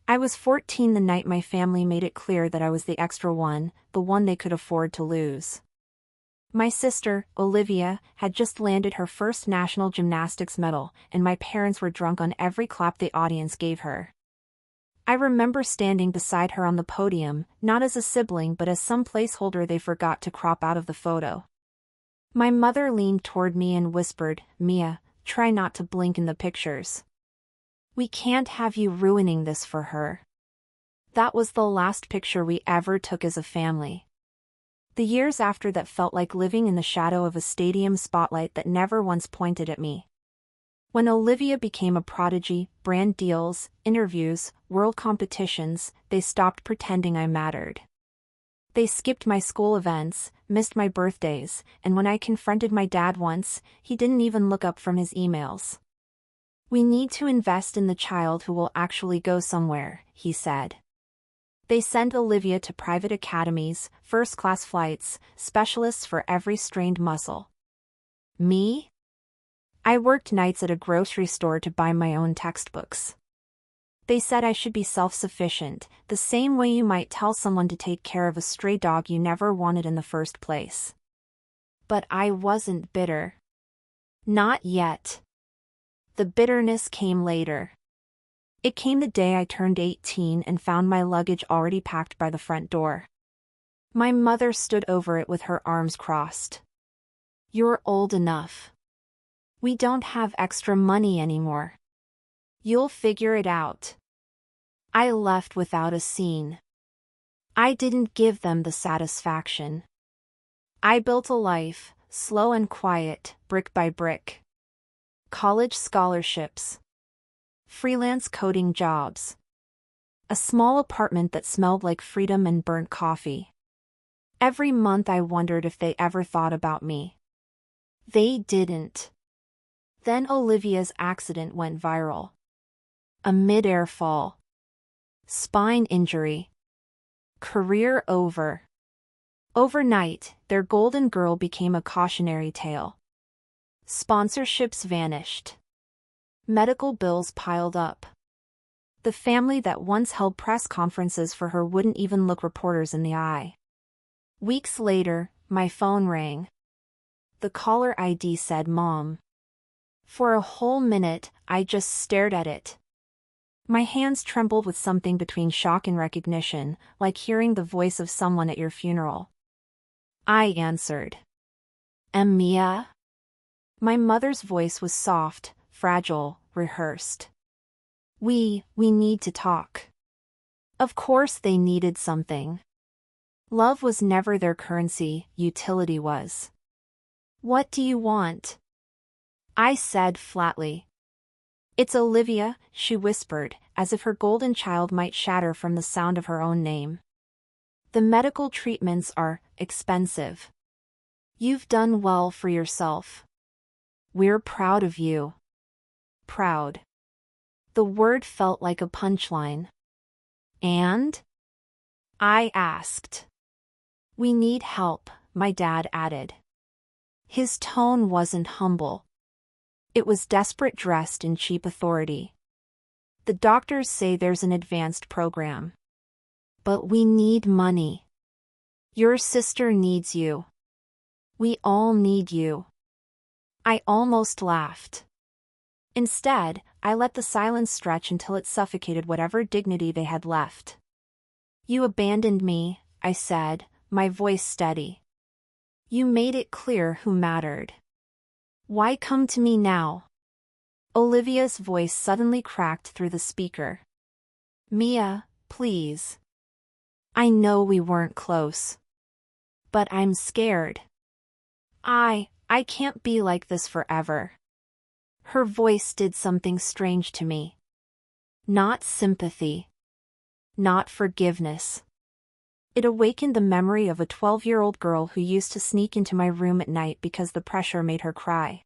I was 14 the night my family made it clear that I was the extra one, the one they could afford to lose. My sister, Olivia, had just landed her first national gymnastics medal, and my parents were drunk on every clap the audience gave her. I remember standing beside her on the podium, not as a sibling but as some placeholder they forgot to crop out of the photo. My mother leaned toward me and whispered, "Mia, try not to blink in the pictures. We can't have you ruining this for her." That was the last picture we ever took as a family. The years after that felt like living in the shadow of a stadium spotlight that never once pointed at me. When Olivia became a prodigy, brand deals, interviews, world competitions, they stopped pretending I mattered. They skipped my school events, missed my birthdays, and when I confronted my dad once, he didn't even look up from his emails. "We need to invest in the child who will actually go somewhere," he said. They sent Olivia to private academies, first-class flights, specialists for every strained muscle. Me? I worked nights at a grocery store to buy my own textbooks. They said I should be self-sufficient, the same way you might tell someone to take care of a stray dog you never wanted in the first place. But I wasn't bitter. Not yet. The bitterness came later. It came the day I turned 18 and found my luggage already packed by the front door. My mother stood over it with her arms crossed. "You're old enough. We don't have extra money anymore. You'll figure it out." I left without a scene. I didn't give them the satisfaction. I built a life, slow and quiet, brick by brick. College scholarships. Freelance coding jobs. A small apartment that smelled like freedom and burnt coffee. Every month I wondered if they ever thought about me. They didn't. Then Olivia's accident went viral. A mid-air fall. Spine injury. Career over. Overnight, their golden girl became a cautionary tale. Sponsorships vanished. Medical bills piled up. The family that once held press conferences for her wouldn't even look reporters in the eye. Weeks later, my phone rang. The caller ID said Mom. For a whole minute, I just stared at it. My hands trembled with something between shock and recognition, like hearing the voice of someone at your funeral. I answered. "Mia?" My mother's voice was soft, fragile, rehearsed. We need to talk." Of course they needed something. Love was never their currency, utility was. "What do you want?" I said flatly. "It's Olivia," she whispered, as if her golden child might shatter from the sound of her own name. "The medical treatments are expensive. You've done well for yourself. We're proud of you." Proud. The word felt like a punchline. "And?" I asked. "We need help," my dad added. His tone wasn't humble. It was desperate, dressed in cheap authority. "The doctors say there's an advanced program. But we need money. Your sister needs you. We all need you." I almost laughed. Instead, I let the silence stretch until it suffocated whatever dignity they had left. "You abandoned me," I said, my voice steady. "You made it clear who mattered. Why come to me now?" Olivia's voice suddenly cracked through the speaker. "Mia, please. I know we weren't close. But I'm scared. I can't be like this forever." Her voice did something strange to me. Not sympathy. Not forgiveness. It awakened the memory of a 12-year-old girl who used to sneak into my room at night because the pressure made her cry.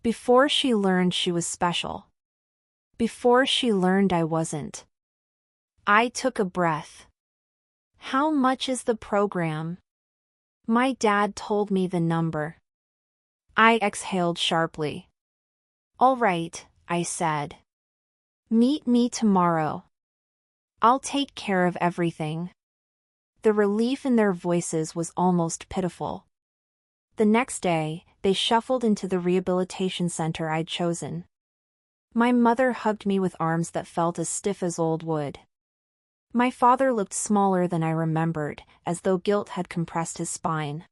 Before she learned she was special. Before she learned I wasn't. I took a breath. "How much is the program?" My dad told me the number. I exhaled sharply. "All right," I said. "Meet me tomorrow." I'll take care of everything." The relief in their voices was almost pitiful. The next day, they shuffled into the rehabilitation center I'd chosen. My mother hugged me with arms that felt as stiff as old wood. My father looked smaller than I remembered, as though guilt had compressed his spine.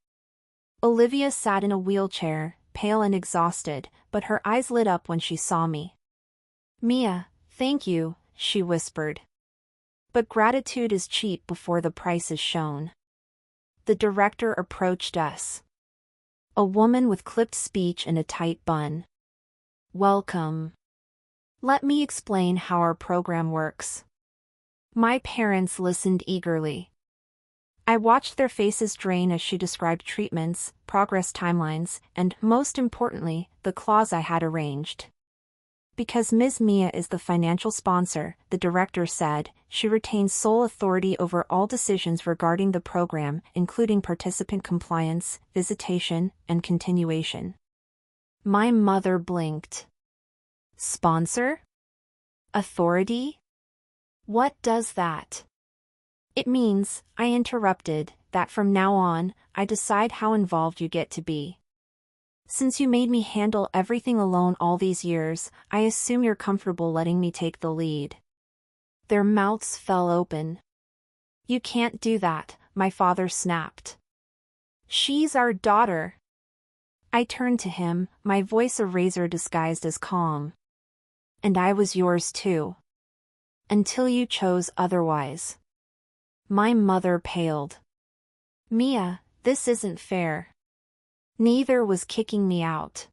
Olivia sat in a wheelchair, pale and exhausted, but her eyes lit up when she saw me. "Mia, thank you," she whispered. "But gratitude is cheap before the price is shown." The director approached us. A woman with clipped speech and a tight bun. "Welcome. Let me explain how our program works." My parents listened eagerly. I watched their faces drain as she described treatments, progress timelines, and, most importantly, the clause I had arranged. "Because Ms. Mia is the financial sponsor," the director said, "she retains sole authority over all decisions regarding the program, including participant compliance, visitation, and continuation." My mother blinked. "Sponsor? Authority? What does that?" "It means," I interrupted, "that from now on, I decide how involved you get to be. Since you made me handle everything alone all these years, I assume you're comfortable letting me take the lead." Their mouths fell open. "You can't do that," my father snapped. "She's our daughter." I turned to him, my voice a razor disguised as calm. "And I was yours too. Until you chose otherwise." My mother paled. "Mia, this isn't fair. Neither was kicking me out.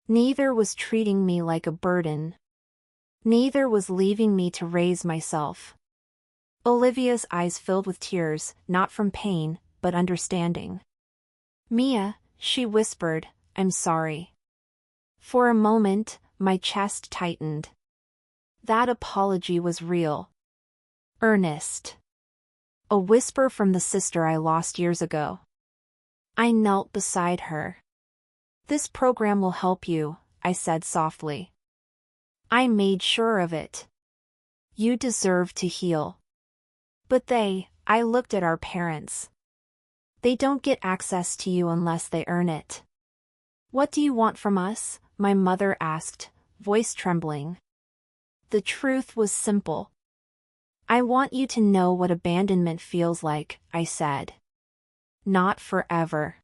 Neither was treating me like a burden. Neither was leaving me to raise myself." Olivia's eyes filled with tears, not from pain, but understanding. "Mia," she whispered, "I'm sorry." For a moment, my chest tightened. That apology was real. Earnest. A whisper from the sister I lost years ago. I knelt beside her. "This program will help you," I said softly. "I made sure of it. You deserve to heal." "But I looked at our parents. They don't get access to you unless they earn it." "What do you want from us?" my mother asked, voice trembling. The truth was simple. "I want you to know what abandonment feels like," I said. "Not forever.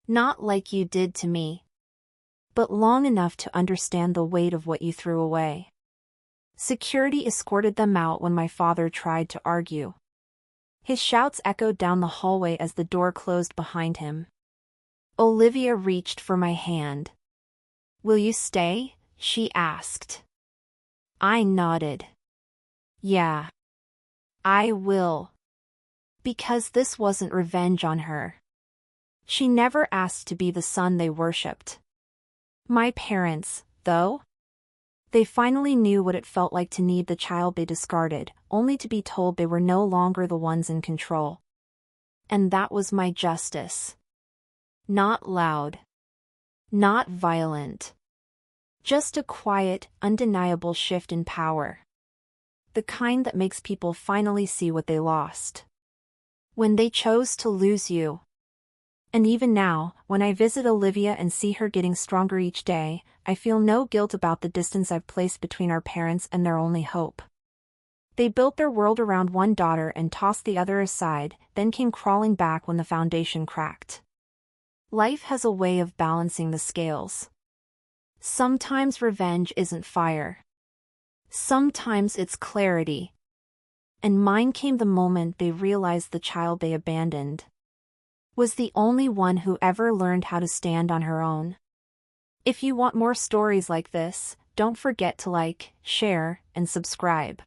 Not like you did to me. But long enough to understand the weight of what you threw away." Security escorted them out when my father tried to argue. His shouts echoed down the hallway as the door closed behind him. Olivia reached for my hand. "Will you stay?" she asked. I nodded. "Yeah. I will." Because this wasn't revenge on her. She never asked to be the son they worshipped. My parents, though? They finally knew what it felt like to need the child they discarded, only to be told they were no longer the ones in control. And that was my justice. Not loud. Not violent. Just a quiet, undeniable shift in power. The kind that makes people finally see what they lost. When they chose to lose you. And even now, when I visit Olivia and see her getting stronger each day, I feel no guilt about the distance I've placed between our parents and their only hope. They built their world around one daughter and tossed the other aside, then came crawling back when the foundation cracked. Life has a way of balancing the scales. Sometimes revenge isn't fire. Sometimes it's clarity. And mine came the moment they realized the child they abandoned was the only one who ever learned how to stand on her own. If you want more stories like this, don't forget to like, share, and subscribe.